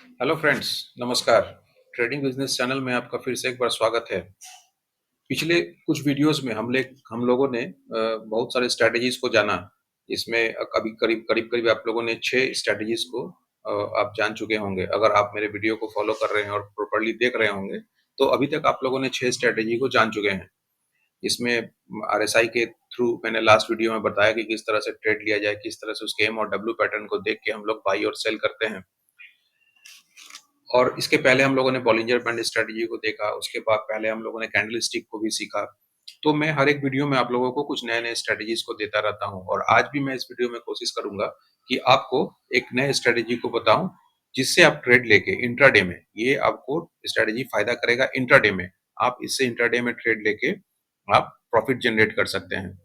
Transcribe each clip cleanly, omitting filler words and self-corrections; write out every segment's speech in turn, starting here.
Hello friends, नमस्कार। Trading business channel में आपका फिर से एक बार स्वागत है। पिछले कुछ वीडियोस में हम लोगों ने बहुत सारे स्ट्रैटेजीज को जाना। इसमें कभी करीब करीब करीब आप लोगों ने 6 स्ट्रैटेजीज को आप जान चुके होंगे। अगर आप मेरे वीडियो को फॉलो कर रहे हैं और प्रॉपर्ली देख रहे होंगे, तो अभी तक आप लोगों ने 6 स्ट्रैटेजी को जान चुके हैं। इसमें आरएसआई के थ्रू मैंने लास्ट वीडियो में बताया कि किस तरह से ट्रेड लिया जाए, किस तरह से उसके एम और डब्ल्यू पैटर्न को देख के हम लोग बाई और सेल करते हैं। और इसके पहले हम लोगों ने बॉलिंजर बैंड स्ट्रेटजी को देखा, उसके बाद पहले हम लोगों ने कैंडल स्टिक को भी सीखा। तो मैं हर एक वीडियो में आप लोगों को कुछ नए नए स्ट्रेटजीज को देता रहता हूँ, और आज भी मैं इस वीडियो में कोशिश करूंगा कि आपको एक नए स्ट्रेटजी को बताऊं, जिससे आप ट्रेड लेके इंट्राडे में, ये आपको स्ट्रेटजी फायदा करेगा इंट्राडे में। आप इससे इंट्राडे में ट्रेड लेके आप प्रॉफिट जनरेट कर सकते हैं।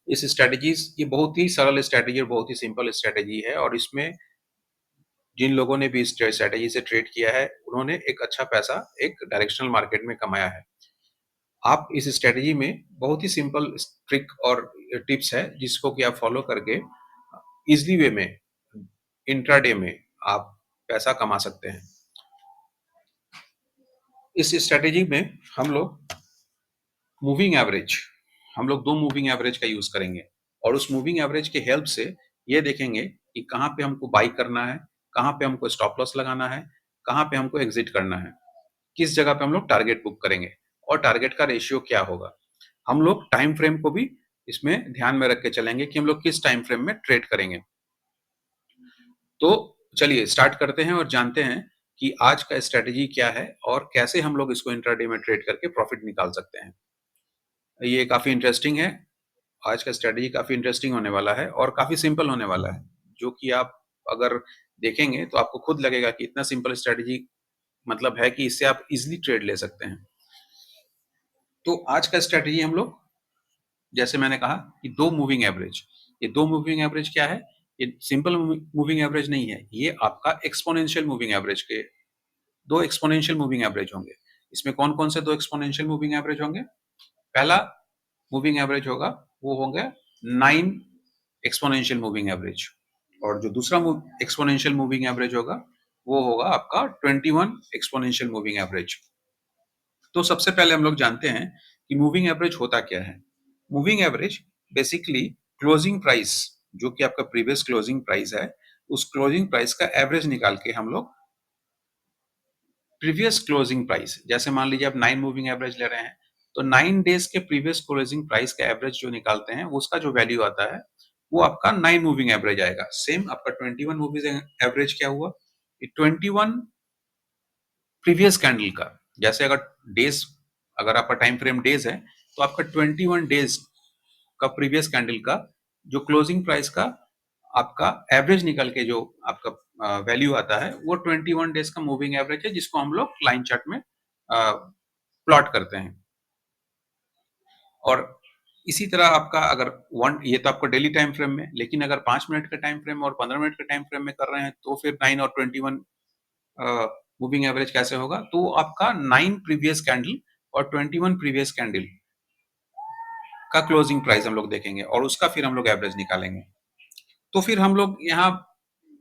इस स्ट्रेटजीज ये बहुत ही सरल स्ट्रेटजी और बहुत ही सिंपल स्ट्रेटजी है, और इसमें जिन लोगों ने भी इस स्ट्रेटजी से ट्रेड किया है, उन्होंने एक अच्छा पैसा एक डायरेक्शनल मार्केट में कमाया है। आप इस स्ट्रेटजी में बहुत ही सिंपल ट्रिक और टिप्स है, जिसको कि आप फॉलो करके इजली वे में इंट्राडे में आप पैसा कमा सकते हैं। इस स्ट्रेटजी में हम लोग मूविंग एवरेज हम लोग 2 मूविंग एवरेज का यूज करेंगे, और उस मूविंग एवरेज के हेल्प से ये देखेंगे कि कहाँ पे हमको बाई करना है, कहाँ पे हमको स्टॉप लॉस लगाना है, कहाँ पे हमको एग्जिट करना है, किस जगह पे हम लोग टारगेट बुक करेंगे, और टारगेट का रेशियो क्या होगा। हम लोग टाइम फ्रेम को भी इसमें ध्यान में रख के चलेंगे कि हम लोग किस टाइम फ्रेम में ट्रेड करेंगे। तो चलिए स्टार्ट करते हैं और जानते हैं कि आज का स्ट्रेटेजी क्या है और कैसे हम लोग इसको इंट्राडे में ट्रेड करके प्रॉफिट निकाल सकते हैं। ये काफी इंटरेस्टिंग है। आज का स्ट्रेटजी काफी इंटरेस्टिंग होने वाला है और काफी सिंपल होने वाला है, जो कि आप अगर देखेंगे तो आपको खुद लगेगा कि इतना सिंपल स्ट्रेटजी मतलब है कि इससे आप इजीली ट्रेड ले सकते हैं। तो आज का स्ट्रेटजी हम लोग, जैसे मैंने कहा कि दो मूविंग एवरेज, ये दो मूविंग एवरेज क्या है, ये सिंपल मूविंग एवरेज नहीं है, ये आपका एक्सपोनेंशियल मूविंग एवरेज के दो एक्सपोनेंशियल मूविंग एवरेज होंगे। इसमें कौन कौन से दो एक्सपोनेंशियल मूविंग एवरेज होंगे? पहला मूविंग एवरेज होगा, वो होंगे 9 एक्सपोनेंशियल मूविंग एवरेज, और जो दूसरा एक्सपोनेंशियल मूविंग एवरेज होगा, वो होगा आपका 21 एक्सपोनेंशियल मूविंग एवरेज। तो सबसे पहले हम लोग जानते हैं कि मूविंग एवरेज होता क्या है। Moving average basically closing price, जो कि आपका प्रीवियस क्लोजिंग प्राइस है, उस क्लोजिंग प्राइस का एवरेज निकाल के हम लोग प्रीवियस क्लोजिंग प्राइस, जैसे मान लीजिए आप 9 मूविंग एवरेज ले रहे हैं, तो 9 डेज के प्रीवियस क्लोजिंग प्राइस का एवरेज जो निकालते हैं, उसका जो वैल्यू आता है, वो आपका 9 मूविंग एवरेज आएगा। सेम आपका 21 मूविंग एवरेज क्या हुआ, 21 प्रीवियस कैंडल का, जैसे अगर डेज, अगर आपका टाइम फ्रेम डेज है, तो आपका 21 डेज का प्रीवियस कैंडल का जो क्लोजिंग प्राइस का आपका एवरेज निकल के जो आपका वैल्यू आता है, वो 21 डेज का मूविंग एवरेज है, जिसको हम लोग लाइन चार्ट में प्लॉट करते हैं। और इसी तरह आपका अगर वन, ये तो आपको डेली टाइम फ्रेम में, लेकिन अगर 5 मिनट का टाइम फ्रेम और 15 मिनट का टाइम फ्रेम में कर रहे हैं, तो फिर 9 और 21 मूविंग एवरेज कैसे होगा, तो आपका 9 प्रीवियस कैंडल और 21 प्रीवियस कैंडल का क्लोजिंग प्राइस हम लोग देखेंगे, और उसका फिर हम लोग एवरेज निकालेंगे। तो फिर हम लोग यहाँ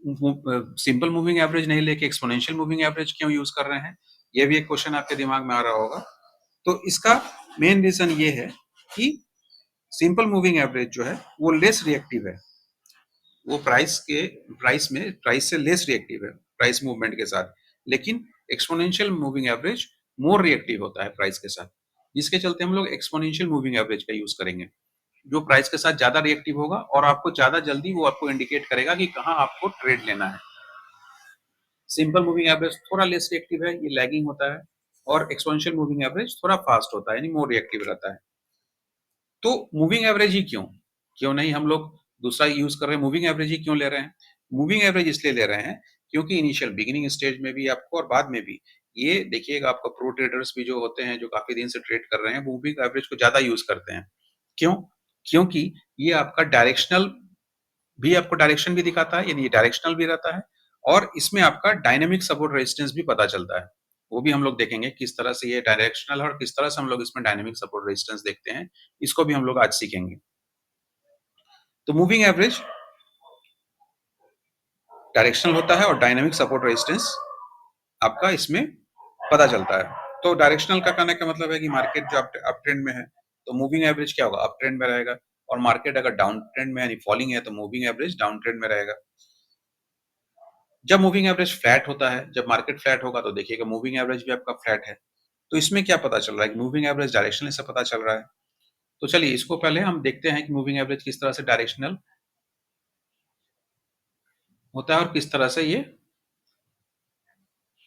सिंपल मूविंग एवरेज नहीं लेके एक्सपोनेंशियल मूविंग एवरेज क्यों यूज कर रहे हैं, ये भी एक क्वेश्चन आपके दिमाग में आ रहा होगा। तो इसका मेन रीजन ये है कि सिंपल मूविंग एवरेज जो है, वो लेस रिएक्टिव है, वो प्राइस से लेस रिएक्टिव है प्राइस मूवमेंट के साथ। लेकिन exponential moving average more reactive होता है प्राइस के साथ, जिसके चलते हम लोग एक्सपोनेंशियल मूविंग एवरेज का यूज करेंगे, जो प्राइस के साथ ज्यादा रिएक्टिव होगा और आपको ज्यादा जल्दी वो आपको इंडिकेट करेगा कि कहाँ आपको ट्रेड लेना है। सिंपल मूविंग एवरेज थोड़ा लेस रिएक्टिव है, ये लैगिंग होता है, और एक्सपोनेंशियल मूविंग एवरेज थोड़ा फास्ट होता है, यानी मोर रिएक्टिव रहता है। तो मूविंग एवरेज ही क्यों, क्यों नहीं हम लोग दूसरा यूज कर रहे हैं, मूविंग एवरेज ही क्यों ले रहे हैं? मूविंग एवरेज इसलिए ले रहे हैं क्योंकि इनिशियल बिगिनिंग स्टेज में भी आपको और बाद में भी, ये देखिएगा, आपका प्रो ट्रेडर्स भी जो होते हैं, जो काफी दिन से ट्रेड कर रहे हैं, मूविंग एवरेज को ज्यादा यूज करते हैं। क्यों? क्योंकि ये आपका डायरेक्शनल भी, आपको डायरेक्शन भी दिखाता है, यानी ये डायरेक्शनल भी रहता है, और इसमें आपका डायनेमिक सपोर्ट रेजिस्टेंस भी पता चलता है। वो भी हम लोग देखेंगे किस तरह से ये डायरेक्शनल है और किस तरह से हम लोग इसमें डायनेमिक सपोर्ट रेजिस्टेंस देखते हैं, इसको भी हम लोग आज सीखेंगे। तो मूविंग एवरेज डायरेक्शनल होता है और डायनामिक सपोर्ट रेजिस्टेंस आपका इसमें पता चलता है। तो डायरेक्शनल का कहने का मतलब है कि मार्केट जो अप ट्रेंड में है, तो मूविंग एवरेज क्या होगा? अप ट्रेंड में रहेगा, और मार्केट अगर डाउन ट्रेंड में यानी फॉलिंग है तो मूविंग एवरेज डाउन ट्रेंड में रहेगा। जब मूविंग एवरेज फ्लैट होता है, जब मार्केट फ्लैट होगा तो देखिएगा मूविंग एवरेज भी आपका फ्लैट है। तो इसमें क्या पता चल रहा है कि मूविंग एवरेज डायरेक्शनल से पता चल रहा है। तो चलिए इसको पहले हम देखते हैं कि मूविंग एवरेज किस तरह से डायरेक्शनल होता है और किस तरह से ये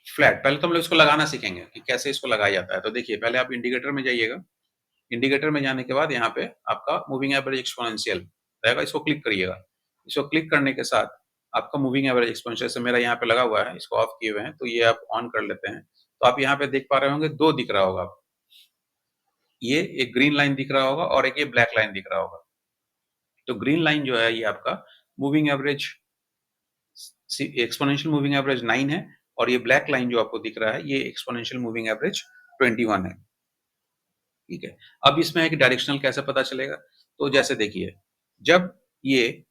फ्लैट। पहले तो हम लोग इसको लगाना सीखेंगे कि कैसे इसको लगाया जाता है। तो देखिए पहले आप इंडिकेटर में जाइएगा। इंडिकेटर में जाने के बाद यहाँ पे आपका मूविंग एवरेज एक्सपोनेंशियल रहेगा, इसको क्लिक करिएगा। इसको क्लिक करने के साथ आपका मूविंग एवरेज एक्सपोनेंशियल से मेरा यहाँ पे लगा हुआ है, इसको ऑफ किए हुए हैं, तो ये आप ऑन कर लेते हैं। तो आप यहाँ पे देख पा रहे होंगे, दो दिख रहा होगा, ये एक ग्रीन लाइन दिख रहा होगा और एक ये ब्लैक लाइन दिख रहा होगा। तो ग्रीन लाइन जो है ये आपका moving average exponential moving average 9 है, और ये ब्लैक लाइन जो आपको दिख रहा है ये एक्सपोनेंशियल मूविंग एवरेज 21 है। ठीक है। अब इसमें है कि डायरेक्शनल कैसे पता चलेगा? तो जैसे देखिए, जब ये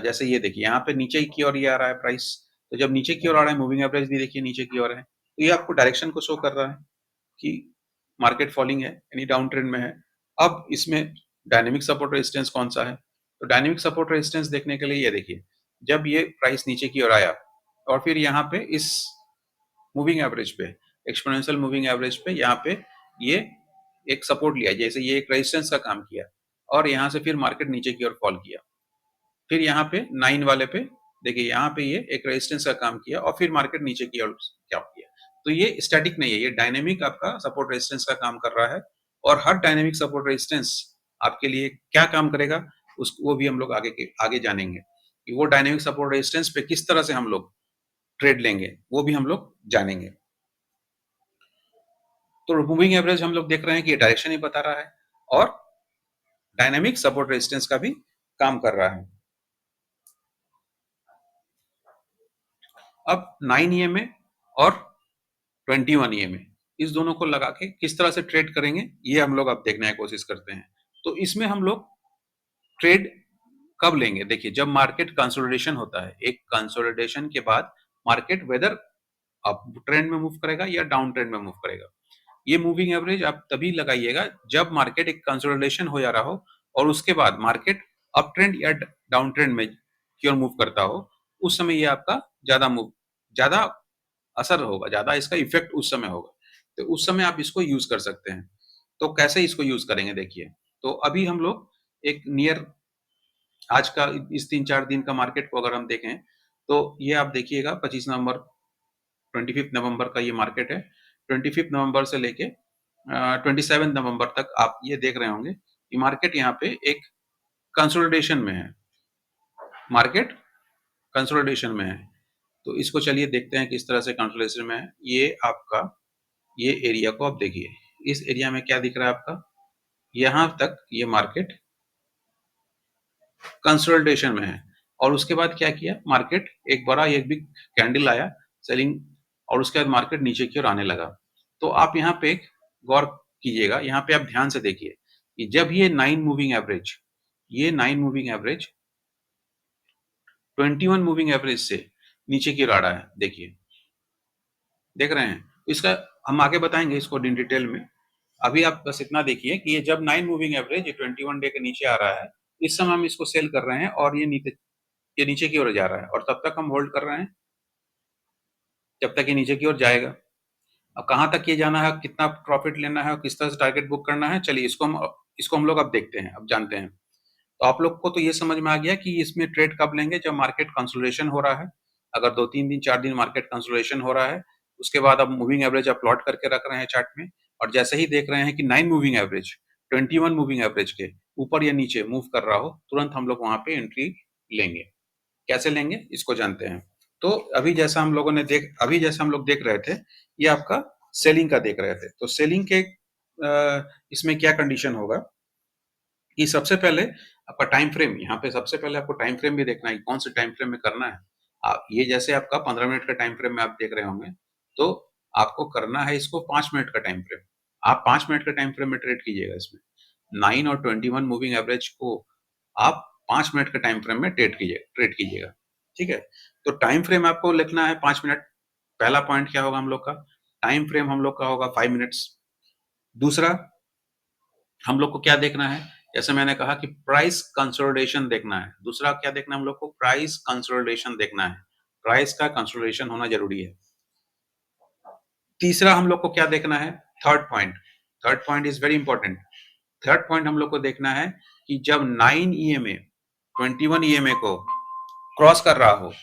जैसे ये देखिए यहाँ पे नीचे की ओर ये आ रहा है प्राइस, तो जब नीचे की ओर आ रहा है मूविंग एवरेज भी देखिए नीचे की ओर है, तो ये आपको डायरेक्शन को शो कर रहा है कि मार्केट फॉलिंग है यानी डाउन ट्रेंड में है। अब इसमें डायनेमिक सपोर्ट रेजिस्टेंस कौन सा है? तो डायनेमिक सपोर्ट रेजिस्टेंस देखने के लिए ये देखिए, जब ये प्राइस नीचे की ओर आया और फिर यहाँ पे इस मूविंग एवरेज पे, एक्सपोनेंशियल मूविंग एवरेज पे यहाँ पे ये एक सपोर्ट लिया, जैसे ये एक रेजिस्टेंस का काम किया, और यहाँ से फिर मार्केट नीचे की ओर फॉल किया। फिर यहाँ पे 9 वाले पे देखिए, यहाँ पे ये एक रेजिस्टेंस का काम किया और फिर मार्केट नीचे की ओर क्या किया। तो ये स्टैटिक नहीं है, ये डायनेमिक आपका सपोर्ट रेजिस्टेंस का काम कर रहा है, और हर डायनेमिक सपोर्ट रेजिस्टेंस आपके लिए क्या काम करेगा उस वो भी हम लोग आगे जानेंगे कि वो डायनेमिक सपोर्ट रेजिस्टेंस पे किस तरह से हम लोग ट्रेड लेंगे, वो भी हम लोग जानेंगे। तो मूविंग एवरेज हम लोग देख रहे हैं कि ये डायरेक्शन ही बता रहा है और डायनेमिक सपोर्ट रेजिस्टेंस का भी काम कर रहा है। अब 9 ईएमए और 21 ईएमए, इस दोनों को लगा के किस तरह से ट्रेड करेंगे ये हम लोग अब देखने की कोशिश करते हैं। तो इसमें हम लोग ट्रेड कब लेंगे? देखिए, जब मार्केट कंसोलिडेशन होता है, एक कंसोलिडेशन के बाद मार्केट वेदर अप ट्रेंड में मूव करेगा या डाउन ट्रेंड में मूव करेगा। ये मूविंग एवरेज आप तभी लगाइएगा जब मार्केट एक कंसोलिडेशन हो जा रहा हो और उसके बाद मार्केट अप ट्रेंड या डाउन ट्रेंड में की ओर मूव करता हो, उस समय ये आपका ज्यादा असर होगा, ज्यादा इसका इफेक्ट उस समय होगा। तो उस समय आप इसको यूज कर सकते हैं। तो कैसे इसको यूज करेंगे देखिए, तो अभी हम लोग एक नियर आज का इस 3-4 दिन का मार्केट को अगर हम देखें, तो ये आप देखिएगा 25 नवंबर, 25 नवंबर का ये मार्केट है। 25 नवंबर से लेके 27 नवंबर तक आप ये देख रहे होंगे कि मार्केट यहाँ पे एक कंसोलिडेशन में है, मार्केट कंसोलिडेशन में है। तो इसको चलिए देखते हैं किस तरह से कंसोलिडेशन में है। ये आपका ये एरिया को आप देखिए, इस एरिया में क्या दिख रहा है आपका, यहाँ तक ये मार्केट कंसोलिडेशन में है, और उसके बाद क्या किया मार्केट, एक बड़ा एक बिग कैंडल आया सेलिंग, और उसके बाद मार्केट नीचे की ओर आने लगा। तो आप यहाँ पे एक गौर कीजिएगा, यहाँ पे आप ध्यान से देखिए कि जब ये 9 मूविंग एवरेज, ये 9 मूविंग एवरेज 21 मूविंग एवरेज से नीचे की ओर आ रहा है, देखिए, देख रहे हैं। इसका हम आगे बताएंगे इसको इन डिटेल में। अभी आप बस इतना देखिए कि ये जब 9 मूविंग एवरेज ये 21 डे के नीचे आ रहा है, इस समय हम इसको सेल कर रहे हैं और ये नीचे की ओर जा रहा है, और तब तक हम होल्ड कर रहे हैं जब तक ये नीचे की ओर जाएगा। अब कहाँ तक ये जाना है, कितना प्रॉफिट लेना है और किस तरह से टारगेट बुक करना है, चलिए इसको हम लोग अब देखते हैं, अब जानते हैं। तो आप लोग को तो ये समझ में आ गया कि इसमें ट्रेड कब लेंगे, जब मार्केट कंसोलिडेशन हो रहा है। अगर 2-3 दिन 4 दिन मार्केट कंसोलिडेशन हो रहा है, उसके बाद आप मूविंग एवरेज आप प्लॉट करके रख रहे हैं चार्ट में, और जैसे ही देख रहे हैं कि 9 मूविंग एवरेज 21 मूविंग एवरेज के ऊपर या नीचे मूव कर रहा हो, तुरंत हम लोग वहां पे एंट्री लेंगे। कैसे लेंगे इसको जानते हैं। तो अभी जैसा हम लोग देख रहे थे, ये आपका सेलिंग का देख रहे थे। तो सेलिंग के इसमें क्या कंडीशन होगा कि सबसे पहले आपका टाइम फ्रेम, यहाँ पे सबसे पहले आपको टाइम फ्रेम भी देखना है, कौन से टाइम फ्रेम में करना है। आप ये जैसे आपका 15 मिनट का टाइम फ्रेम में आप देख रहे होंगे, तो आपको करना है इसको 5 मिनट का टाइम फ्रेम। आप 5 मिनट का टाइम फ्रेम में ट्रेड कीजिएगा इसमें। 9 और 21 मूविंग एवरेज को आप 5 मिनट के टाइम फ्रेम में ट्रेड कीजिएगा। ठीक है? तो टाइम फ्रेम आपको लिखना है 5 मिनट। पहला पॉइंट क्या होगा हम लोग का? टाइम फ्रेम हम लोग का होगा 5 मिनट्स। दूसरा हम लोग को क्या देखना है? जैसे मैंने कहा कि प्राइस कंसोलिडेशन देखना है। दूसरा क्या देखना है हम लोग को? प्राइस कंसोलिडेशन देखना है। प्राइस का कंसोलिडेशन होना ज़रूरी है। तीसरा हम लोग को क्या देखना है? Third point. Third point is very important. Third point हम लोग को देखना है कि जब 9 ईएमए 21 ईएमए को क्रॉस कर रहा हो,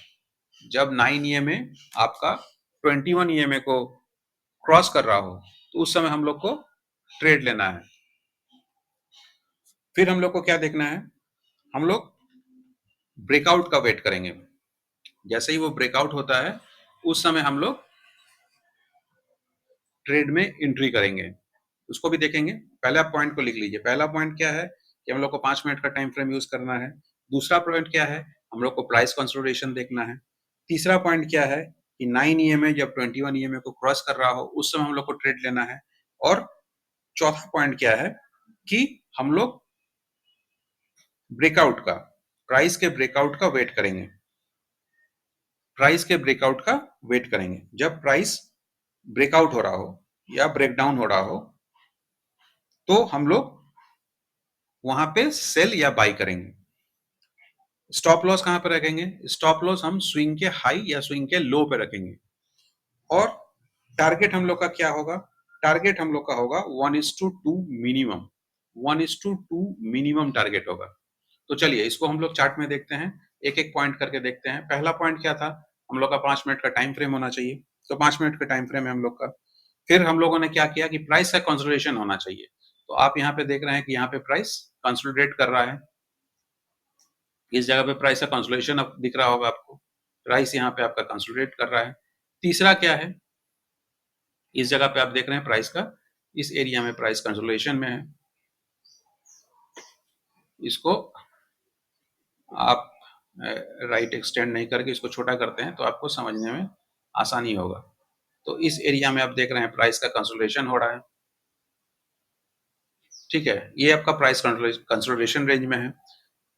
जब 9 ईएमए आपका 21 ईएमए को क्रॉस कर रहा हो, तो उस समय हम लोग को ट्रेड लेना है। फिर हम लोग को क्या देखना है? हम लोग ब्रेकआउट का वेट करेंगे। जैसे ही वो ब्रेकआउट होता है, उस समय हम लोग ट्रेड में एंट्री करेंगे। उसको भी देखेंगे। पहला पॉइंट को लिख लीजिए। पहला पॉइंट क्या है कि हम लोग को 5 मिनट का टाइम फ्रेम यूज़ करना है। दूसरा पॉइंट क्या है? हम लोग को प्राइस कंसोलिडेशन देखना है। तीसरा पॉइंट क्या है कि 9 ईएमए जब 21 ईएमए को क्रॉस कर रहा हो, उस समय हम लोग को ट्रेड लेना है। और चौथा पॉइंट क्या है कि हम लोग ब्रेकआउट का, प्राइस के ब्रेकआउट का वेट करेंगे। प्राइस के ब्रेकआउट का वेट करेंगे। जब प्राइस ब्रेकआउट हो रहा हो या ब्रेकडाउन हो रहा हो, तो हम लोग वहां पे सेल या बाई करेंगे। स्टॉप लॉस कहां पर रखेंगे? स्टॉप लॉस हम स्विंग के हाई या स्विंग के लो पे रखेंगे। और टारगेट हम लोग का क्या होगा? टारगेट हम लोग का होगा 1:2 मिनिमम। 1:2 मिनिमम टारगेट होगा। तो चलिए इसको हम लोग चार्ट में देखते हैं। एक एक पॉइंट करके देखते हैं। पहला पॉइंट क्या था? हम लोग का 5 मिनट का टाइम फ्रेम होना चाहिए। तो 5 मिनट का टाइम फ्रेम है हम लोग का। फिर हम लोगों ने क्या किया कि प्राइस का कंसोलिडेशन होना चाहिए। तो आप यहाँ पे देख रहे हैं कि यहाँ पे प्राइस कंसोलिडेट कर रहा है। इस जगह पे प्राइस का कंसोलिडेशन अब दिख रहा होगा आपको। प्राइस यहाँ पे आपका कंसोलिडेट कर रहा है। तीसरा क्या है? इस जगह पे आप देख रहे हैं प्राइस का, इस एरिया में प्राइस कंसोलिडेशन में है। इसको आप राइट एक्सटेंड नहीं करके इसको छोटा करते हैं तो आपको समझने में आसानी होगा। तो इस एरिया में आप देख रहे हैं प्राइस का कंसोलिडेशन हो रहा है। ठीक है, ये आपका प्राइस कंसोलिडेशन रेंज में है।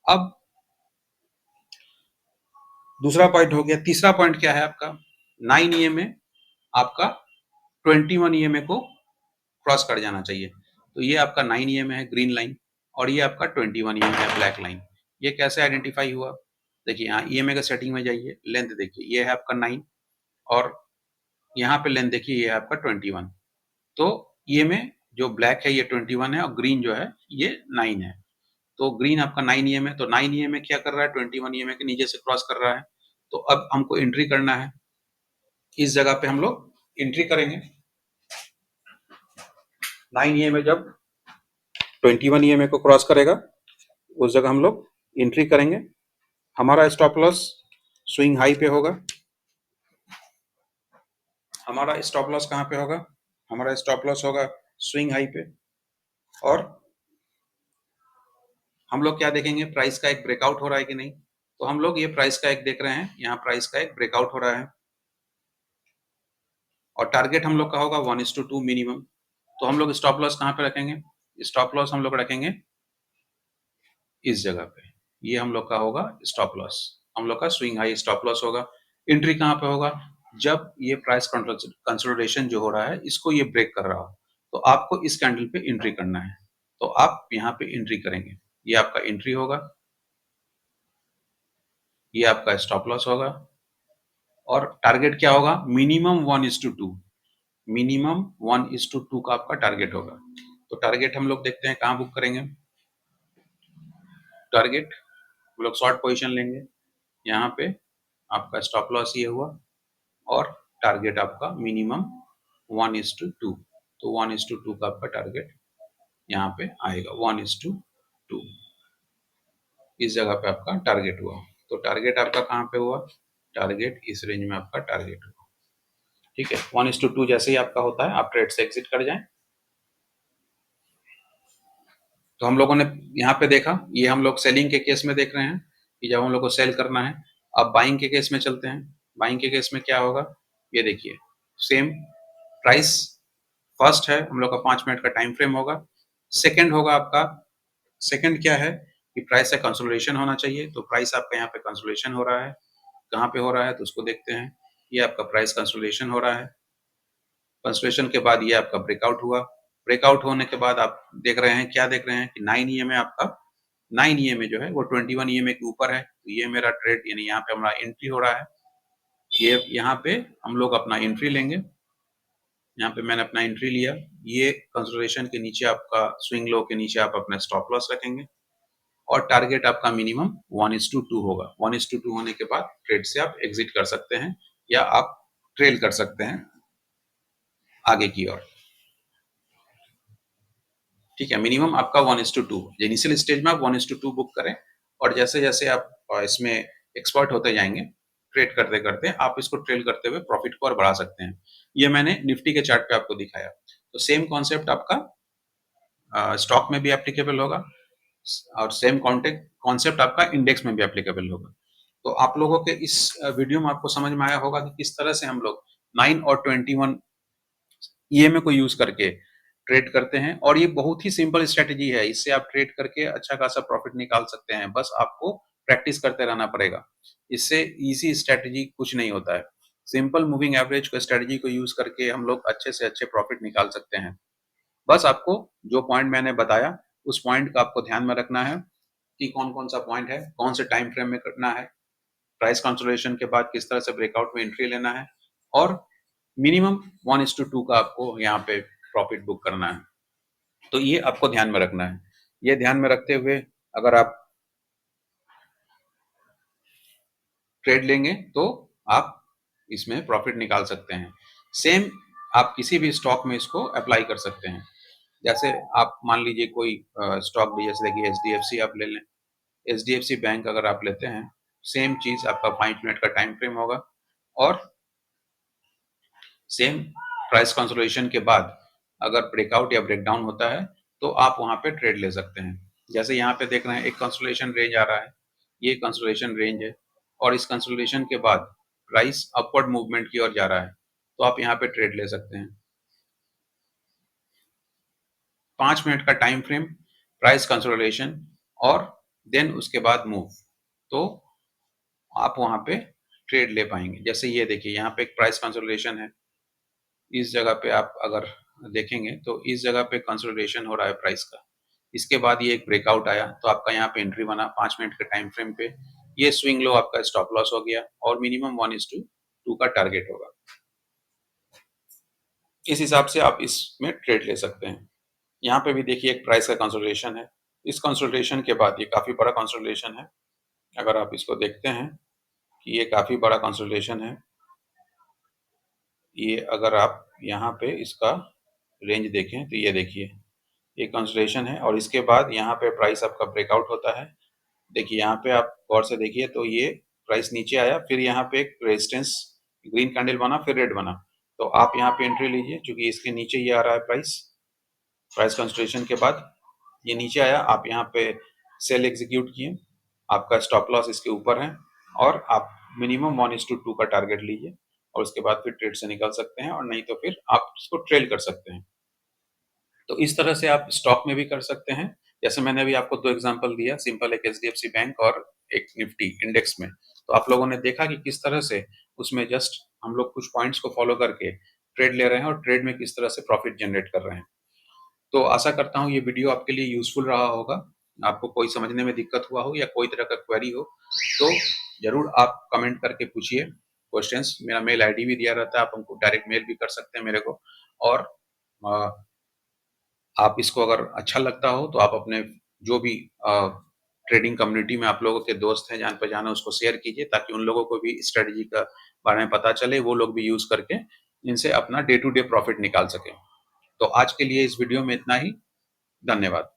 अब दूसरा पॉइंट हो गया। तीसरा पॉइंट क्या है आपका? 9 ईएमए आपका 21 ईएमए को क्रॉस कर जाना चाहिए। तो ये आपका 9 ईएमए है ग्रीन लाइन, और ये आपका 21 ईएमए है ब्लैक लाइन। ये कैसे आइडेंटिफाई हुआ? देखिए यहाँ ईएमए का सेटिंग में जाइए, लेंथ देखिए, ये है आपका 9 और यहाँ पे लेंथ देखिए ये है आपका 21। तो ईएमए जो ब्लैक है ये 21 है और ग्रीन जो है ये 9 है। तो ग्रीन आपका 9 ईएमए, तो 9 ईएमए क्या कर रहा है? 21 ईएमए के नीचे से क्रॉस कर रहा है। तो अब हमको एंट्री करना है। इस जगह पे हम लोग एंट्री करेंगे। 9 ईएमए जब 21 ईएमए को क्रॉस करेगा, उस जगह हम लोग एंट्री करेंगे। हमारा स्टॉप लॉस स्विंग हाई पे होगा। हमारा स्टॉप लॉस कहाँ पे होगा? हमारा स्टॉप लॉस होगा स्विंग हाई पे। और हम लोग क्या देखेंगे? प्राइस का एक ब्रेकआउट हो रहा है कि नहीं। तो हम लोग ये प्राइस का एक देख रहे हैं, यहाँ प्राइस का एक ब्रेकआउट हो रहा है। और टारगेट हम लोग का होगा 1:2 मिनिमम। तो हम लोग स्टॉप लॉस कहाँ पे रखेंगे? स्टॉप लॉस हम लोग रखेंगे इस जगह पे। ये हम लोग का होगा स्टॉप लॉस। हम लोग का स्विंग हाई स्टॉप लॉस होगा। एंट्री कहाँ पे होगा? जब ये प्राइस कंसोलिडेशन जो हो रहा है इसको ये ब्रेक कर रहा हो, तो आपको इस कैंडल पे एंट्री करना है। तो आप यहाँ पे एंट्री करेंगे। ये आपका एंट्री होगा, ये आपका स्टॉप लॉस होगा। और टारगेट क्या होगा? मिनिमम 1:2। मिनिमम 1:2 का आपका टारगेट होगा। तो टारगेट हम लोग देखते हैं कहाँ बुक करेंगे। टारगेट हम लोग शॉर्ट पोजीशन लेंगे। यहाँ पे आपका स्टॉप लॉस ये हुआ और टारगेट आपका मिनिमम 1:2। तो 1:2 का आपका टारगेट यहाँ पे आएगा। 1:2 इस जगह पे आपका टारगेट हुआ। तो टारगेट आपका कहाँ पे हुआ? टारगेट इस रेंज में आपका टारगेट हुआ। ठीक है, 1:2 जैसे ही आपका होता है आप ट्रेड से एग्जिट कर जाएं। तो हम लोगों ने यहाँ पे देखा, ये हम लोग सेलिंग के केस में देख रहे हैं कि जब हम लोग को सेल करना है। अब बाइंग के केस में चलते हैं। बाइंग के केस में क्या होगा? ये देखिए, सेम प्राइस फर्स्ट है हम लोग का 5 मिनट का टाइम फ्रेम होगा। सेकंड होगा आपका, सेकंड क्या है कि प्राइस का कंसोलिडेशन होना चाहिए। तो प्राइस आपका यहाँ पे कंसोलिडेशन हो रहा है। कहाँ पे हो रहा है तो उसको देखते हैं। ये आपका प्राइस कंसोलिडेशन हो रहा है। कंसोलिडेशन के बाद ये आपका ब्रेकआउट हुआ। ब्रेकआउट होने के बाद आप देख रहे हैं, क्या देख रहे हैं कि 9 ईएमए आपका 9 ईएमए जो है वो 21 ईएमए के ऊपर है। तो ये मेरा ट्रेड यानी यहाँ पे हमारा एंट्री हो रहा है। ये यहाँ पे हम लोग अपना एंट्री लेंगे। यहाँ पे मैंने अपना एंट्री लिया। ये कंसोलिडेशन के नीचे आपका स्विंग लो के नीचे आप अपना स्टॉप लॉस रखेंगे और टारगेट आपका मिनिमम 1:2 होगा। 1:2 होने के बाद ट्रेड से आप एग्जिट कर सकते हैं या आप ट्रेल कर सकते हैं आगे की ओर। ठीक है, मिनिमम आपका 1:2। इनिशियल स्टेज में आप 1:2 बुक करें और जैसे जैसे आप इसमें एक्सपर्ट होते जाएंगे ट्रेड करते करते, आप इसको ट्रेल करते हुए प्रॉफिट को और बढ़ा सकते हैं। ये मैंने निफ्टी के चार्ट पे आपको दिखाया। तो सेम कॉन्सेप्ट आपका स्टॉक में भी एप्लीकेबल होगा और सेम कॉन्टेक्ट कॉन्सेप्ट आपका इंडेक्स में भी एप्लीकेबल होगा। तो आप लोगों के इस वीडियो में आपको समझ में आया होगा कि किस तरह से हम लोग 9 और 21 ईएमए को यूज करके ट्रेड करते हैं और ये बहुत ही सिंपल स्ट्रेटेजी है। इससे आप ट्रेड करके अच्छा खासा प्रॉफिट निकाल सकते हैं। बस आपको प्रैक्टिस करते रहना पड़ेगा। इससे इजी स्ट्रेटेजी कुछ नहीं होता है। सिंपल मूविंग एवरेज को स्ट्रेटेजी को यूज करके हम लोग अच्छे से अच्छे प्रॉफिट निकाल सकते हैं। बस आपको जो पॉइंट मैंने बताया उस पॉइंट का आपको ध्यान में रखना है कि कौन कौन सा पॉइंट है, कौन से टाइम फ्रेम में करना है, प्राइस कंसोलिडेशन के बाद किस तरह से ब्रेकआउट में एंट्री लेना है और मिनिमम 1:2 का आपको यहाँ पे प्रॉफिट बुक करना है। तो ये आपको ध्यान में रखना है। ये ध्यान में रखते हुए अगर आप ट्रेड लेंगे तो आप इसमें प्रॉफिट निकाल सकते हैं। सेम आप किसी भी स्टॉक में इसको अप्लाई कर सकते हैं। जैसे आप मान लीजिए कोई स्टॉक भी, जैसे देखिए एचडीएफसी आप ले लें। एचडीएफसी बैंक अगर आप लेते हैं, सेम चीज आपका 5 मिनट का टाइम फ्रेम होगा और सेम प्राइस कंसोलिडेशन के बाद अगर ब्रेकआउट या ब्रेकडाउन होता है तो आप वहां पे ट्रेड ले सकते हैं। जैसे यहाँ पे देख रहे हैं एक कंसोलिडेशन रेंज आ रहा है, ये कंसोलिडेशन रेंज है और इस कंसोलिडेशन के बाद प्राइस अपवर्ड मूवमेंट की ओर जा रहा है तो आप यहाँ पे ट्रेड ले सकते हैं। 5 मिनट का टाइम फ्रेम, प्राइस कंसोलिडेशन और देन उसके बाद मूव, तो आप वहां पे ट्रेड ले पाएंगे। जैसे ये देखिए यहाँ पे एक प्राइस कंसोलिडेशन है। इस जगह पे आप अगर देखेंगे तो इस जगह पे कंसोलिडेशन हो रहा है प्राइस का। इसके बाद ये एक ब्रेकआउट आया तो आपका यहाँ पे एंट्री बना 5 मिनट के टाइम फ्रेम पे। ये स्विंग लो आपका स्टॉप लॉस हो गया और मिनिमम 1:2 का टारगेट होगा। इस हिसाब से आप इसमें ट्रेड ले सकते हैं। यहाँ पे भी देखिए एक प्राइस का कंसोलिडेशन है। इस कंसोलिडेशन के बाद ये काफी बड़ा कंसोलिडेशन है। अगर आप इसको देखते हैं कि ये काफी बड़ा कंसोलिडेशन है। ये अगर आप यहाँ पे इसका रेंज देखें तो ये देखिए ये कंसोलिडेशन है और इसके बाद यहाँ पे प्राइस आपका ब्रेकआउट होता है। देखिए यहाँ पे आप गौर से देखिए तो ये प्राइस नीचे आया, फिर यहाँ पे एक रेजिस्टेंस ग्रीन कैंडल बना, फिर रेड बना। तो आप यहाँ पे एंट्री लीजिए क्योंकि इसके नीचे ये आ रहा है प्राइस। प्राइस कंसोलिडेशन के बाद ये नीचे आया, आप यहाँ पे सेल एग्जीक्यूट किए, आपका स्टॉप लॉस इसके ऊपर है और आप मिनिमम 1:2 का टारगेट लीजिए और उसके बाद फिर ट्रेड से निकल सकते हैं और नहीं तो फिर आप इसको ट्रेल कर सकते हैं। तो इस तरह से आप स्टॉक में भी कर सकते हैं। जैसे मैंने अभी आपको 2 एग्जांपल दिया, सिंपल एक एचडीएफसी बैंक और एक निफ्टी इंडेक्स में। तो आप लोगों ने देखा कि किस तरह से उसमें जस्ट हम लोग कुछ पॉइंट्स को फॉलो करके ट्रेड ले रहे हैं और ट्रेड में किस तरह से प्रॉफिट जनरेट कर रहे हैं। तो आशा करता हूँ ये वीडियो आपके लिए यूजफुल रहा होगा। आपको कोई समझने में दिक्कत हुआ हो या कोई तरह का क्वेरी हो तो जरूर आप कमेंट करके पूछिए क्वेश्चंस। मेरा मेल आईडी भी दिया रहता है, आप हमको डायरेक्ट मेल भी कर सकते हैं मेरे को। और अ, आप इसको अगर अच्छा लगता हो तो आप अपने जो भी ट्रेडिंग कम्युनिटी में आप लोगों के दोस्त हैं, जान पहचान है, उसको शेयर कीजिए ताकि उन लोगों को भी स्ट्रेटजी का बारे में पता चले, वो लोग भी यूज करके इनसे अपना डे टू डे प्रॉफिट निकाल सके। तो आज के लिए इस वीडियो में इतना ही। धन्यवाद।